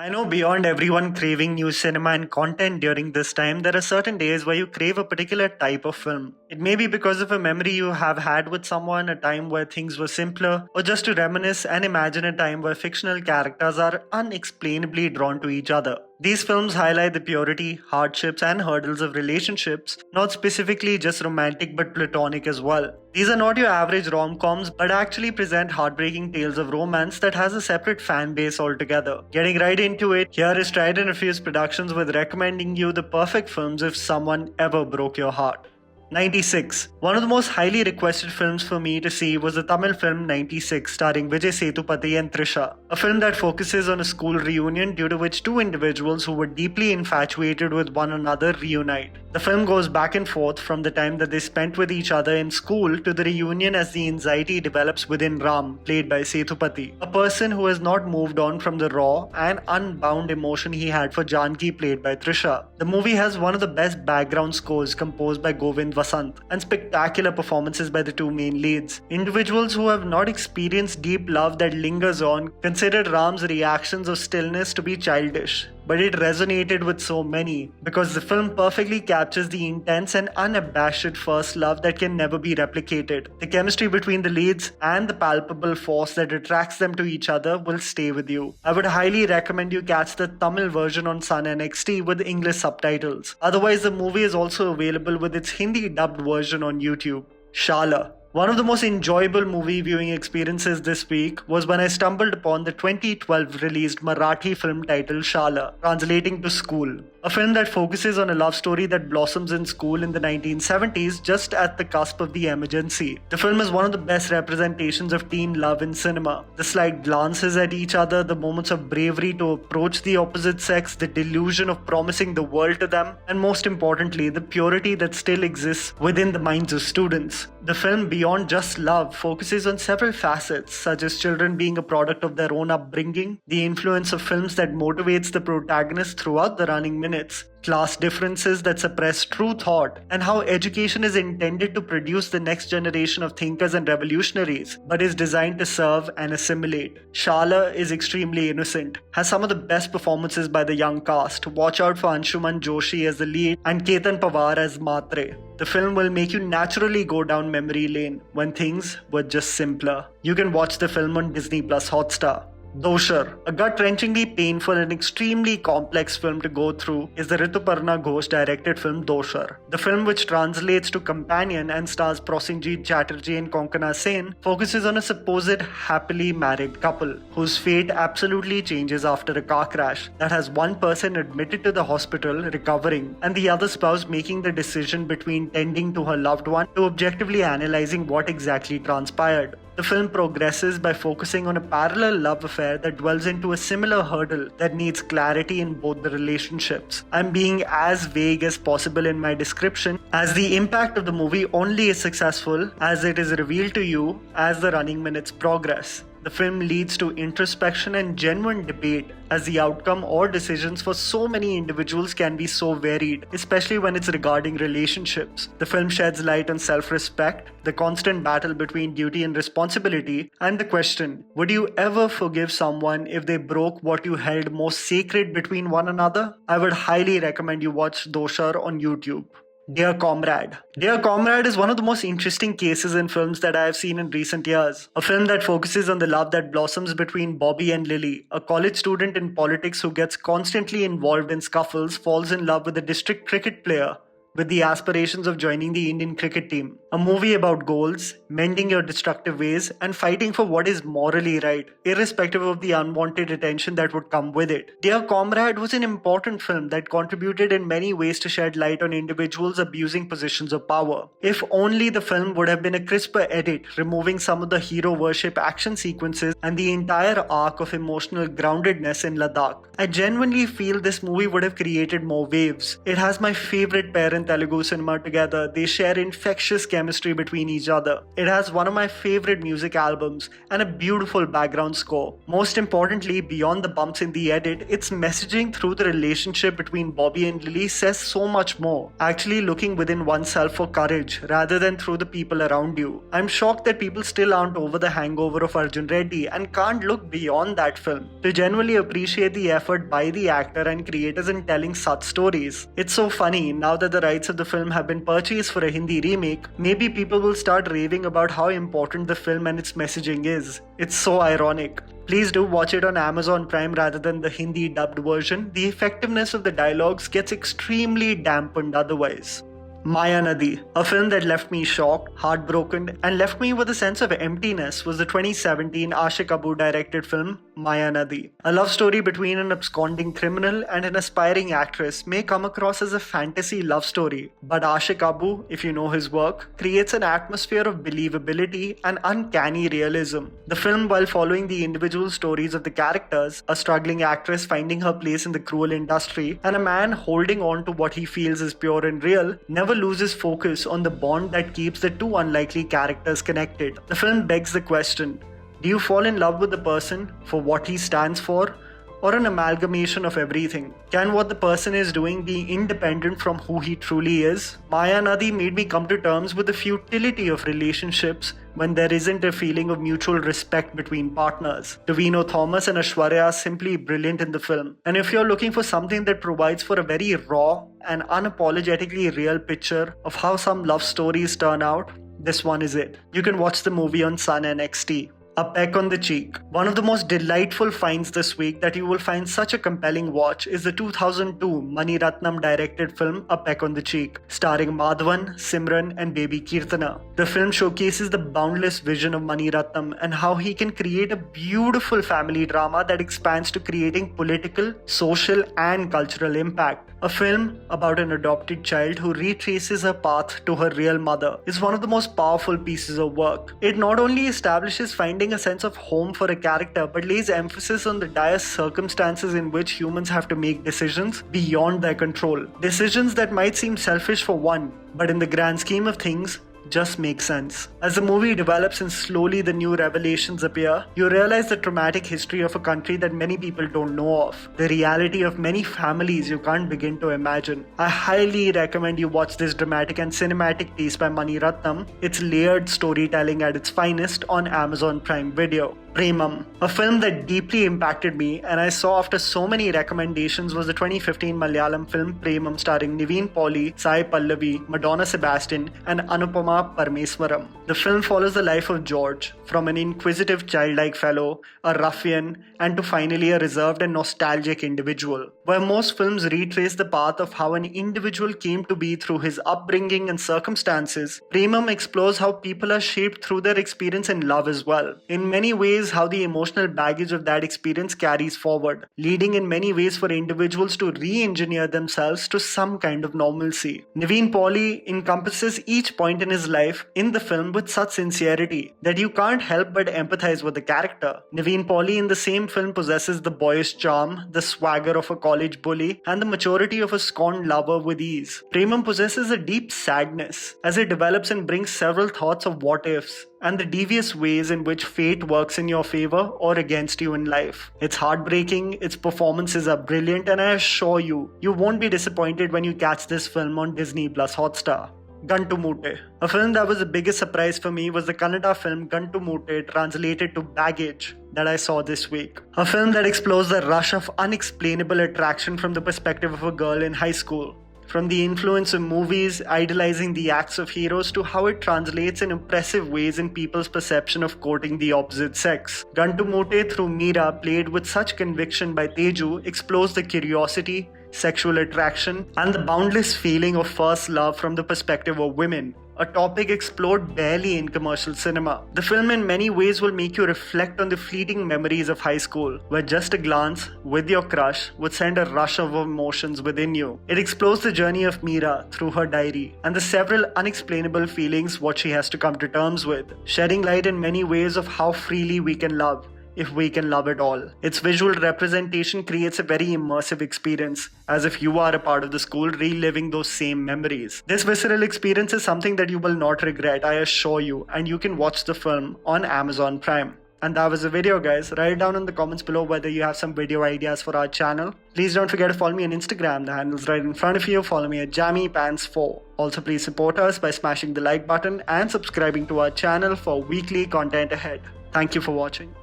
I know beyond everyone craving new cinema and content during this time, there are certain days where you crave a particular type of film. It may be because of a memory you have had with someone, a time where things were simpler, or just to reminisce and imagine a time where fictional characters are unexplainably drawn to each other. These films highlight the purity, hardships, and hurdles of relationships, not specifically just romantic but platonic as well. These are not your average rom-coms, but actually present heartbreaking tales of romance that has a separate fan base altogether. Getting right into it, here is Tried&Refused Productions with recommending you the perfect films if someone ever broke your heart. 96. One of the most highly requested films for me to see was the Tamil film 96 starring Vijay Sethupathi and Trisha. A film that focuses on a school reunion due to which two individuals who were deeply infatuated with one another reunite. The film goes back and forth from the time that they spent with each other in school to the reunion as the anxiety develops within Ram, played by Sethupathi, a person who has not moved on from the raw and unbound emotion he had for Janki, played by Trisha. The movie has one of the best background scores composed by Govind Vasant and spectacular performances by the two main leads. Individuals who have not experienced deep love that lingers on considered Ram's reactions of stillness to be childish. But it resonated with so many because the film perfectly captures the intense and unabashed first love that can never be replicated. The chemistry between the leads and the palpable force that attracts them to each other will stay with you. I would highly recommend you catch the Tamil version on SUNNXT with English subtitles. Otherwise, the movie is also available with its Hindi dubbed version on YouTube. SHALA. One of the most enjoyable movie viewing experiences this week was when I stumbled upon the 2012 released Marathi film titled SHALA, translating to school. A film that focuses on a love story that blossoms in school in the 1970s just at the cusp of the emergency. The film is one of the best representations of teen love in cinema. The slight glances at each other, the moments of bravery to approach the opposite sex, the delusion of promising the world to them, and most importantly, the purity that still exists within the minds of students. The film, beyond just love, focuses on several facets such as children being a product of their own upbringing, the influence of films that motivates the protagonist throughout the running minutes, class differences that suppress true thought, and how education is intended to produce the next generation of thinkers and revolutionaries, but is designed to serve and assimilate. Shala is extremely innocent, has some of the best performances by the young cast. Watch out for Anshuman Joshi as the lead and Ketan Pawar as Matre. The film will make you naturally go down memory lane when things were just simpler. You can watch the film on DISNEY+HOTSTAR. DOSAR, a gut-wrenchingly painful and extremely complex film to go through, is the Rituparna Ghosh directed film DOSAR. The film, which translates to Companion and stars Prosenjit Chatterjee and Konkana Sen, focuses on a supposed happily married couple whose fate absolutely changes after a car crash that has one person admitted to the hospital recovering and the other spouse making the decision between tending to her loved one to objectively analyzing what exactly transpired. The film progresses by focusing on a parallel love affair that dwells into a similar hurdle that needs clarity in both the relationships. I'm being as vague as possible in my description, as the impact of the movie only is successful as it is revealed to you as the running minutes progress. The film leads to introspection and genuine debate, as the outcome or decisions for so many individuals can be so varied, especially when it's regarding relationships. The film sheds light on self-respect, the constant battle between duty and responsibility, and the question, would you ever forgive someone if they broke what you held most sacred between one another? I would highly recommend you watch Doshar on YouTube. Dear Comrade. Dear Comrade is one of the most interesting cases in films that I have seen in recent years. A film that focuses on the love that blossoms between Bobby and Lily, a college student in politics who gets constantly involved in scuffles, falls in love with a district cricket player with the aspirations of joining the Indian cricket team. A movie about goals, mending your destructive ways, and fighting for what is morally right, irrespective of the unwanted attention that would come with it. Dear Comrade was an important film that contributed in many ways to shed light on individuals abusing positions of power. If only the film would have been a crisper edit, removing some of the hero worship action sequences and the entire arc of emotional groundedness in Ladakh. I genuinely feel this movie would have created more waves. It has my favorite parents in Telugu cinema together. They share infectious chemistry between each other. It has one of my favorite music albums and a beautiful background score. Most importantly, beyond the bumps in the edit, its messaging through the relationship between Bobby and Lily says so much more. Actually looking within oneself for courage rather than through the people around you. I'm shocked that people still aren't over the hangover of Arjun Reddy and can't look beyond that film to genuinely appreciate the effort by the actor and creators in telling such stories. It's so funny, now that the rights of the film have been purchased for a Hindi remake, maybe people will start raving about how important the film and its messaging is. It's so ironic. Please do watch it on Amazon Prime rather than the Hindi dubbed version. The effectiveness of the dialogues gets extremely dampened otherwise. MAYANADI, a film that left me shocked, heartbroken, and left me with a sense of emptiness, was the 2017 Ashik Abu directed film MAYANADI. A love story between an absconding criminal and an aspiring actress may come across as a fantasy love story, but Ashik Abu, if you know his work, creates an atmosphere of believability and uncanny realism. The film, while following the individual stories of the characters, a struggling actress finding her place in the cruel industry, and a man holding on to what he feels is pure and real, never loses focus on the bond that keeps the two unlikely characters connected. The film begs the question, do you fall in love with the person for what he stands for, or an amalgamation of everything? Can what the person is doing be independent from who he truly is? MAYANADI made me come to terms with the futility of relationships when there isn't a feeling of mutual respect between partners. Davino Thomas and Aishwarya are simply brilliant in the film. And if you're looking for something that provides for a very raw and unapologetically real picture of how some love stories turn out, this one is it. You can watch the movie on SUNNXT. A Peck on the Cheek. One of the most delightful finds this week that you will find such a compelling watch is the 2002 Mani Ratnam directed film A Peck on the Cheek, starring Madhavan, Simran and baby Kirtana. The film showcases the boundless vision of Mani Ratnam and how he can create a beautiful family drama that expands to creating political, social and cultural impact. A film about an adopted child who retraces her path to her real mother is one of the most powerful pieces of work. It not only establishes finding a sense of home for a character but lays emphasis on the dire circumstances in which humans have to make decisions beyond their control. Decisions that might seem selfish for one, but in the grand scheme of things, just makes sense. As the movie develops and slowly the new revelations appear, you realize the traumatic history of a country that many people don't know of, the reality of many families you can't begin to imagine. I highly recommend you watch this dramatic and cinematic piece by Mani Ratnam. It's layered storytelling at its finest on Amazon Prime Video. PREMAM, a film that deeply impacted me and I saw after so many recommendations, was the 2015 Malayalam film PREMAM starring Niveen Pauly, Sai Pallavi, Madonna Sebastian and Anupama Parmeswaram. The film follows the life of George, from an inquisitive childlike fellow, a ruffian, and to finally a reserved and nostalgic individual. Where most films retrace the path of how an individual came to be through his upbringing and circumstances, PREMAM explores how people are shaped through their experience in love as well. In many ways, how the emotional baggage of that experience carries forward, leading in many ways for individuals to re-engineer themselves to some kind of normalcy. Niveen Pauly encompasses each point in his life in the film with such sincerity that you can't help but empathize with the character. Niveen Pauly in the same film possesses the boyish charm, the swagger of a college bully, and the maturity of a scorned lover with ease. PREMAM possesses a deep sadness as it develops and brings several thoughts of what ifs and the devious ways in which fate works in your favor or against you in life. It's heartbreaking, its performances are brilliant, and I assure you, you won't be disappointed when you catch this film on Disney+Hotstar. GANTUMOOTE. A film that was the biggest surprise for me was the Kannada film GANTUMOOTE, translated to Baggage, that I saw this week. A film that explores the rush of unexplainable attraction from the perspective of a girl in high school. From the influence of movies idolizing the acts of heroes to how it translates in impressive ways in people's perception of courting the opposite sex. GANTUMOOTE through Meera, played with such conviction by Teju, explores the curiosity, sexual attraction, and the boundless feeling of first love from the perspective of women. A topic explored barely in commercial cinema. The film in many ways will make you reflect on the fleeting memories of high school, where just a glance with your crush would send a rush of emotions within you. It explores the journey of Meera through her diary and the several unexplainable feelings what she has to come to terms with, shedding light in many ways of how freely we can love, if we can love it all. Its visual representation creates a very immersive experience, as if you are a part of the school reliving those same memories. This visceral experience is something that you will not regret, I assure you, and you can watch the film on Amazon Prime. And that was the video, guys. Write it down in the comments below whether you have some video ideas for our channel. Please don't forget to follow me on Instagram. The handle's right in front of you. Follow me at JammyPants4. Also, please support us by smashing the like button and subscribing to our channel for weekly content ahead. Thank you for watching.